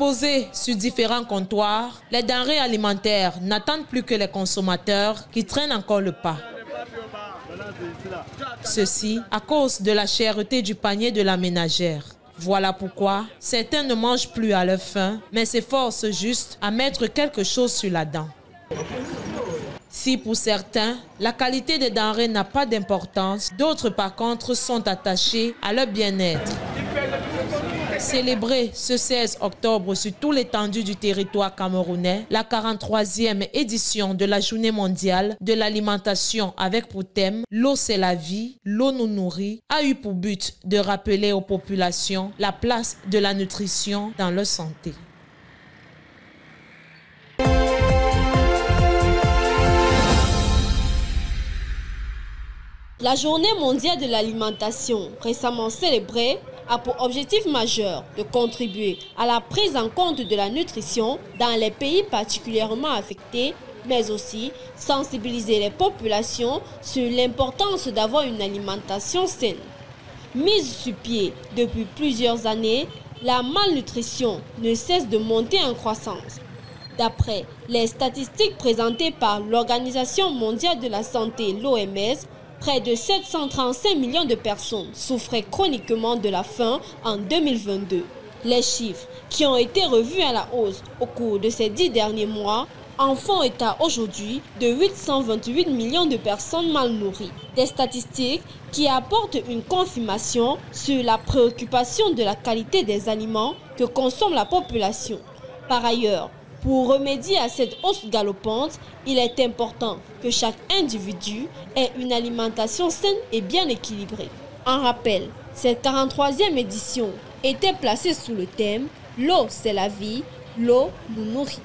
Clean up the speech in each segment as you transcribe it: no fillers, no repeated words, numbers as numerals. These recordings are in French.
Disposées sur différents comptoirs, les denrées alimentaires n'attendent plus que les consommateurs qui traînent encore le pas. Ceci à cause de la cherté du panier de la ménagère. Voilà pourquoi certains ne mangent plus à leur faim, mais s'efforcent juste à mettre quelque chose sur la dent. Si pour certains, la qualité des denrées n'a pas d'importance, d'autres par contre sont attachés à leur bien-être. Célébrée ce 16 octobre sur toute l'étendue du territoire camerounais, la 43e édition de la Journée mondiale de l'alimentation avec pour thème « L'eau c'est la vie, l'eau nous nourrit » a eu pour but de rappeler aux populations la place de la nutrition dans leur santé. La Journée mondiale de l'alimentation, récemment célébrée, a pour objectif majeur de contribuer à la prise en compte de la nutrition dans les pays particulièrement affectés, mais aussi sensibiliser les populations sur l'importance d'avoir une alimentation saine. Mise sur pied depuis plusieurs années, la malnutrition ne cesse de monter en croissance. D'après les statistiques présentées par l'Organisation mondiale de la santé, l'OMS, près de 735 millions de personnes souffraient chroniquement de la faim en 2022. Les chiffres qui ont été revus à la hausse au cours de ces 10 derniers mois en font état aujourd'hui de 828 millions de personnes mal nourries. Des statistiques qui apportent une confirmation sur la préoccupation de la qualité des aliments que consomme la population. Par ailleurs, pour remédier à cette hausse galopante, il est important que chaque individu ait une alimentation saine et bien équilibrée. En rappel, cette 43e édition était placée sous le thème « L'eau, c'est la vie, l'eau nous nourrit ».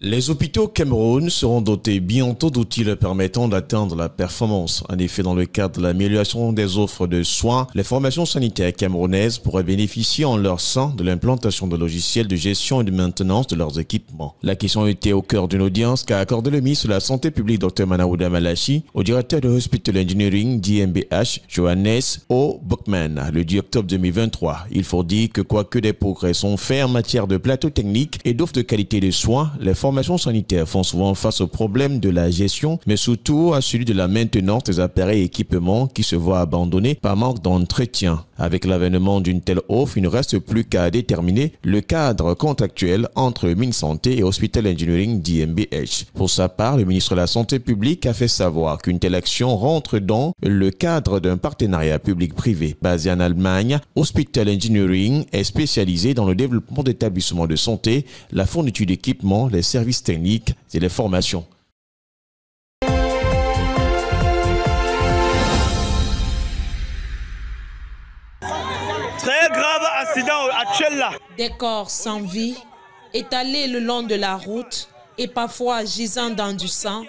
Les hôpitaux au Cameroun seront dotés bientôt d'outils leur permettant d'atteindre la performance. En effet, dans le cadre de l'amélioration des offres de soins, les formations sanitaires camerounaises pourraient bénéficier en leur sein de l'implantation de logiciels de gestion et de maintenance de leurs équipements. La question était au cœur d'une audience qu'a accordé le ministre de la Santé publique Dr Manaouda Malachi au directeur de Hospital Engineering d'IMBH, Johannes O. Buckman, le 10 octobre 2023. Il faut dire que quoique des progrès sont faits en matière de plateau technique et d'offres de qualité de soins, les formations sanitaires font souvent face au problème de la gestion, mais surtout à celui de la maintenance des appareils et équipements qui se voient abandonnés par manque d'entretien. Avec l'avènement d'une telle offre, il ne reste plus qu'à déterminer le cadre contractuel entre MinSanté et Hospital Engineering d'IMBH. Pour sa part, le ministre de la Santé publique a fait savoir qu'une telle action rentre dans le cadre d'un partenariat public-privé. Basé en Allemagne, Hospital Engineering est spécialisé dans le développement d'établissements de santé, la fourniture d'équipements, les services techniques et les formations. Très grave accident actuel là. Des corps sans vie, étalés le long de la route et parfois gisant dans du sang,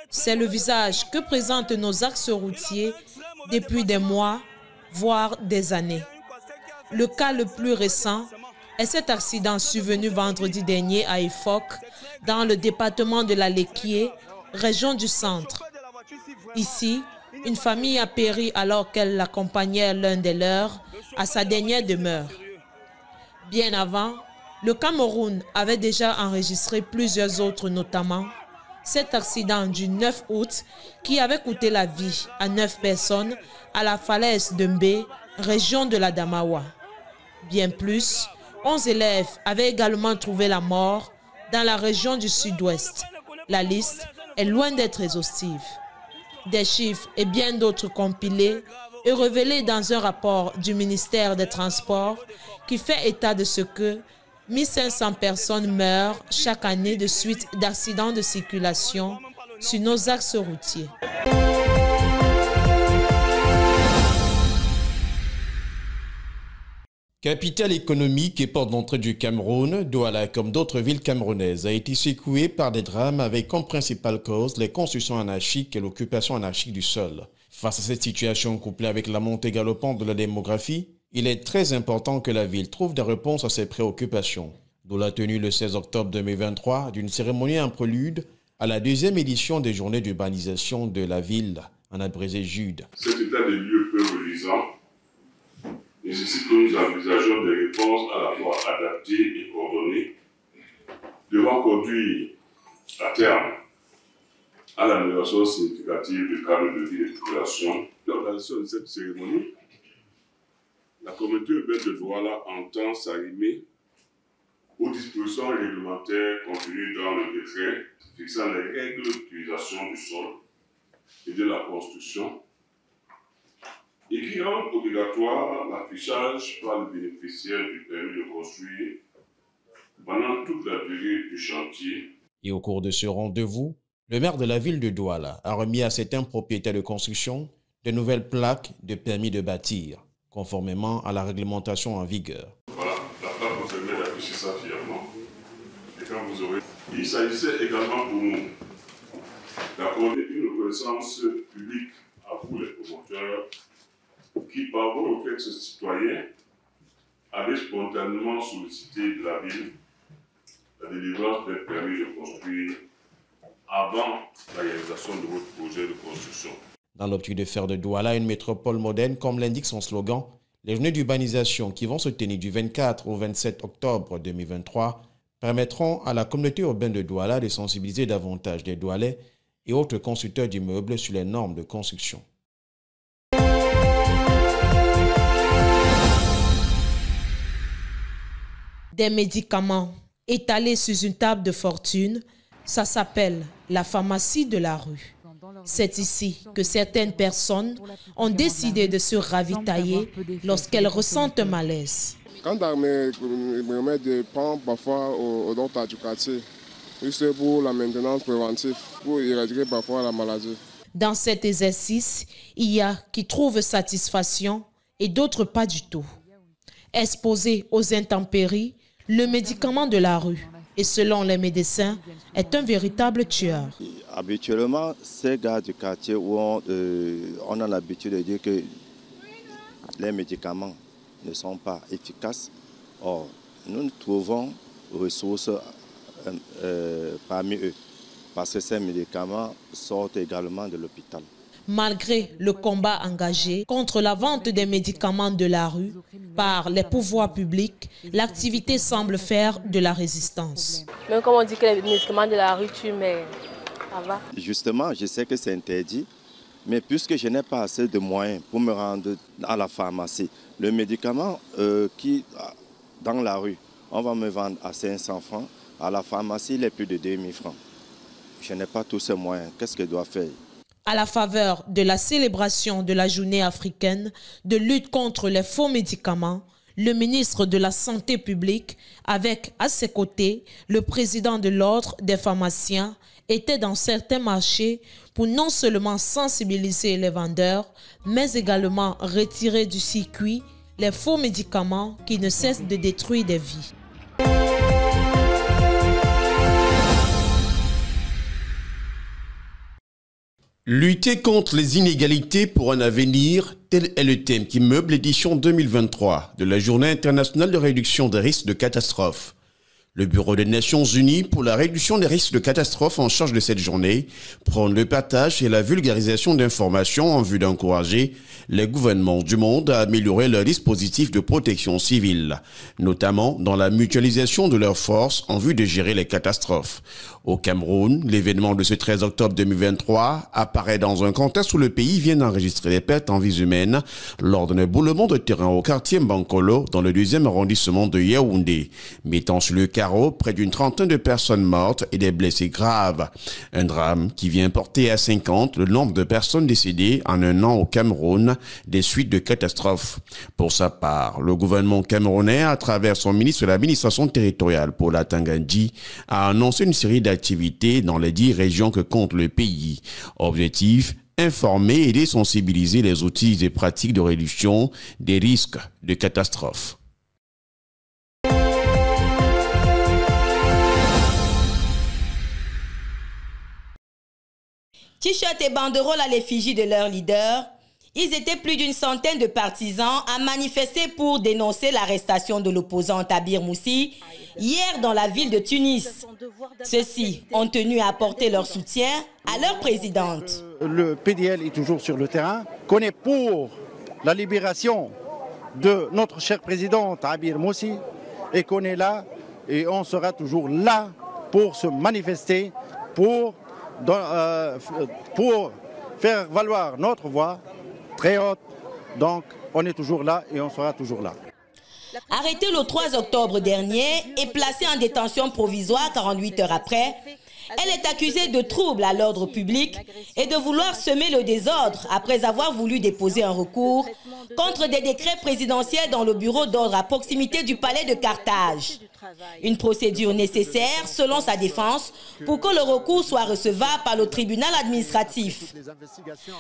c'est le visage que présentent nos axes routiers depuis des mois, voire des années. Le cas le plus récent est cet accident survenu vendredi dernier à Efok, dans le département de la Léquié, région du centre. Ici, une famille a péri alors qu'elle accompagnait l'un des leurs à sa dernière demeure. Bien avant, le Cameroun avait déjà enregistré plusieurs autres, notamment cet accident du 9 août qui avait coûté la vie à 9 personnes à la falaise de Mbé, région de la Damawa. Bien plus, 11 élèves avaient également trouvé la mort dans la région du sud-ouest. La liste est loin d'être exhaustive. Des chiffres et bien d'autres compilés et révélés dans un rapport du ministère des Transports qui fait état de ce que 1500 personnes meurent chaque année de suite d'accidents de circulation sur nos axes routiers. Capitale économique et porte d'entrée du Cameroun, Douala, comme d'autres villes camerounaises, a été secouée par des drames avec comme principale cause les constructions anarchiques et l'occupation anarchique du sol. Face à cette situation couplée avec la montée galopante de la démographie, il est très important que la ville trouve des réponses à ces préoccupations. D'où la tenue le 16 octobre 2023 d'une cérémonie en prélude à la deuxième édition des journées d'urbanisation de la ville en a brisé Jude. Cet état des lieux peu reluisant nécessite que nous envisagions des réponses à la fois adaptées et coordonnées devant conduire à terme à l'amélioration significative du cadre de vie des populations. L'organisation de cette cérémonie, la communauté urbaine de Douala entend s'arrimer aux dispositions réglementaires contenues dans le décret fixant les règles d'utilisation du sol et de la construction et qui rend obligatoire l'affichage par le bénéficiaire du permis de construire pendant toute la durée du chantier. Et au cours de ce rendez-vous, le maire de la ville de Douala a remis à certains propriétaires de construction de nouvelles plaques de permis de bâtir, conformément à la réglementation en vigueur. Voilà, la plaque vous permet d'afficher ça fièrement. Et quand vous aurez... Il s'agissait également pour nous d'accorder une reconnaissance publique à vous les promoteurs qui, par vos réflexes citoyens, avez spontanément sollicité de la ville la délivrance d'un permis de construire avant la réalisation de votre projet de construction. Dans l'optique de faire de Douala une métropole moderne, comme l'indique son slogan, les journées d'urbanisation qui vont se tenir du 24 au 27 octobre 2023 permettront à la communauté urbaine de Douala de sensibiliser davantage des Doualais et autres constructeurs d'immeubles sur les normes de construction. Des médicaments étalés sur une table de fortune, ça s'appelle la pharmacie de la rue. C'est ici que certaines personnes ont décidé de se ravitailler lorsqu'elles ressentent un malaise. Quand on me remet de prendre parfois au docteur du quartier, juste pour la maintenance préventive, pour éradiquer parfois la maladie. Dans cet exercice, il y a qui trouvent satisfaction et d'autres pas du tout. Exposé aux intempéries, le médicament de la rue, et selon les médecins, est un véritable tueur. Habituellement, ces gars du quartier où on a l'habitude de dire que les médicaments ne sont pas efficaces. Or, nous trouvons ressources parmi eux, parce que ces médicaments sortent également de l'hôpital. Malgré le combat engagé contre la vente des médicaments de la rue par les pouvoirs publics, l'activité semble faire de la résistance. Même comme on dit que les médicaments de la rue tuent, mais ça va. Justement, je sais que c'est interdit, mais puisque je n'ai pas assez de moyens pour me rendre à la pharmacie, le médicament qui, dans la rue, on va me vendre à 500 francs, à la pharmacie, il est plus de 2000 francs. Je n'ai pas tous ces moyens. Qu'est-ce que je dois faire? À la faveur de la célébration de la journée africaine de lutte contre les faux médicaments, le ministre de la Santé publique, avec à ses côtés le président de l'ordre des pharmaciens, était dans certains marchés pour non seulement sensibiliser les vendeurs, mais également retirer du circuit les faux médicaments qui ne cessent de détruire des vies. Lutter contre les inégalités pour un avenir, tel est le thème qui meuble l'édition 2023 de la Journée internationale de réduction des risques de catastrophe. Le Bureau des Nations Unies pour la réduction des risques de catastrophe en charge de cette journée prône le partage et la vulgarisation d'informations en vue d'encourager les gouvernements du monde à améliorer leurs dispositifs de protection civile, notamment dans la mutualisation de leurs forces en vue de gérer les catastrophes. Au Cameroun, l'événement de ce 13 octobre 2023 apparaît dans un contexte où le pays vient d'enregistrer des pertes en vies humaines lors d'un éboulement de terrain au quartier Mbankolo dans le 2e arrondissement de Yaoundé, mettant sur le carreau près d'une trentaine de personnes mortes et des blessés graves. Un drame qui vient porter à 50 le nombre de personnes décédées en un an au Cameroun des suites de catastrophes. Pour sa part, le gouvernement camerounais, à travers son ministre de l'administration territoriale, Paula Tangandji, a annoncé une série d'activités dans les 10 régions que compte le pays. Objectif: informer et désensibiliser les outils et pratiques de réduction des risques de catastrophes. T-shirt et banderoles à l'effigie de leur leader, Ils étaient plus d'une centaine de partisans à manifester pour dénoncer l'arrestation de l'opposant Tabir Moussi hier dans la ville de Tunis. Ceux-ci ont tenu à apporter leur soutien à leur présidente. Le PDL est toujours sur le terrain, qu'on est pour la libération de notre cher président Tabir Moussi et qu'on est là et on sera toujours là pour se manifester, pour faire valoir notre voix très haute. Donc on est toujours là et on sera toujours là. Arrêtée le 3 octobre dernier et placée en détention provisoire 48 heures après, elle est accusée de troubles à l'ordre public et de vouloir semer le désordre après avoir voulu déposer un recours contre des décrets présidentiels dans le bureau d'ordre à proximité du palais de Carthage. Une procédure nécessaire, selon sa défense, pour que le recours soit recevable par le tribunal administratif.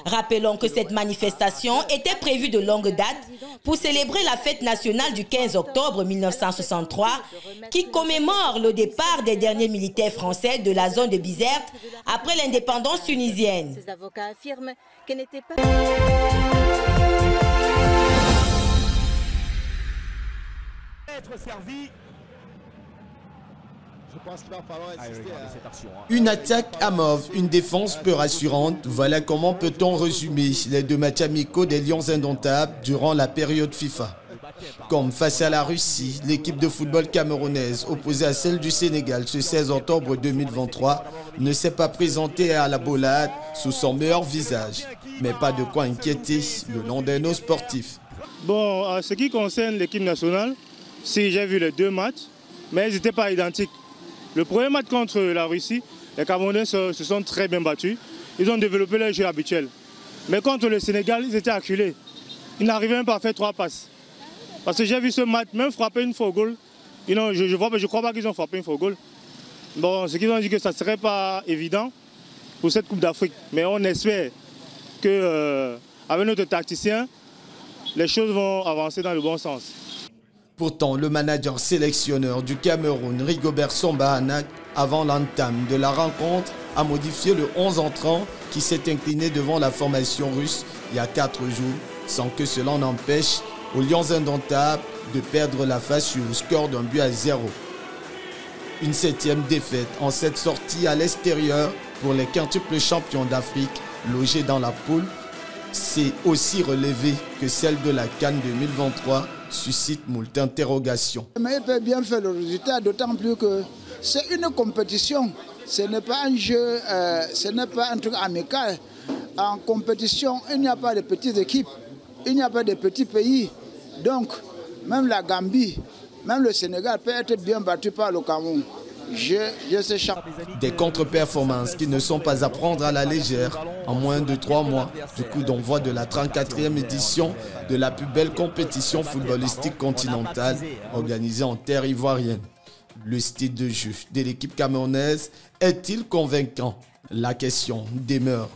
Rappelons que cette manifestation était prévue de longue date pour célébrer la fête nationale du 15 octobre 1963 qui commémore le départ des derniers militaires français de la zone de Bizerte après l'indépendance tunisienne. Ces avocats affirment qu'elle n'était pas... être servi. Je pense qu'il va falloir assister à cette action. Une attaque à mauve, une défense peu rassurante. Voilà comment peut-on résumer les deux matchs amicaux des Lions indomptables durant la période FIFA. Comme face à la Russie, l'équipe de football camerounaise opposée à celle du Sénégal ce 16 octobre 2023 ne s'est pas présentée à la Bolade sous son meilleur visage. Mais pas de quoi inquiéter le Londaino sportif. Bon, en ce qui concerne l'équipe nationale, si j'ai vu les deux matchs, mais ils n'étaient pas identiques. Le premier match contre la Russie, les Camerounais se sont très bien battus. Ils ont développé leur jeu habituel. Mais contre le Sénégal, ils étaient acculés. Ils n'arrivaient même pas à faire 3 passes. Parce que j'ai vu ce match, même frapper une faux goal. Je ne crois pas qu'ils ont frappé une faux goal. Bon, ce qu'ils ont dit que ça ne serait pas évident pour cette Coupe d'Afrique. Mais on espère qu'avec notre tacticien, les choses vont avancer dans le bon sens. Pourtant, le manager sélectionneur du Cameroun, Rigobert Samba, avant l'entame de la rencontre, a modifié le 11 entrant qui s'est incliné devant la formation russe il y a 4 jours, sans que cela n'empêche aux Lions indomptables de perdre la face sur le score d'1 but à 0. Une 7e défaite en cette sortie à l'extérieur pour les quintuples champions d'Afrique logés dans la poule. C'est aussi relevé que celle de la CAN 2023 suscite moult interrogations. Mais il peut bien faire le résultat, d'autant plus que c'est une compétition. Ce n'est pas un jeu, ce n'est pas un truc amical. En compétition, il n'y a pas de petites équipes, il n'y a pas de petits pays. Donc, même la Gambie, même le Sénégal peut être bien battu par le Cameroun. Des contre-performances qui ne sont pas à prendre à la légère en moins de 3 mois du coup d'envoi de la 34e édition de la plus belle compétition footballistique continentale organisée en terre ivoirienne. Le style de jeu de l'équipe camerounaise est-il convaincant? La question demeure.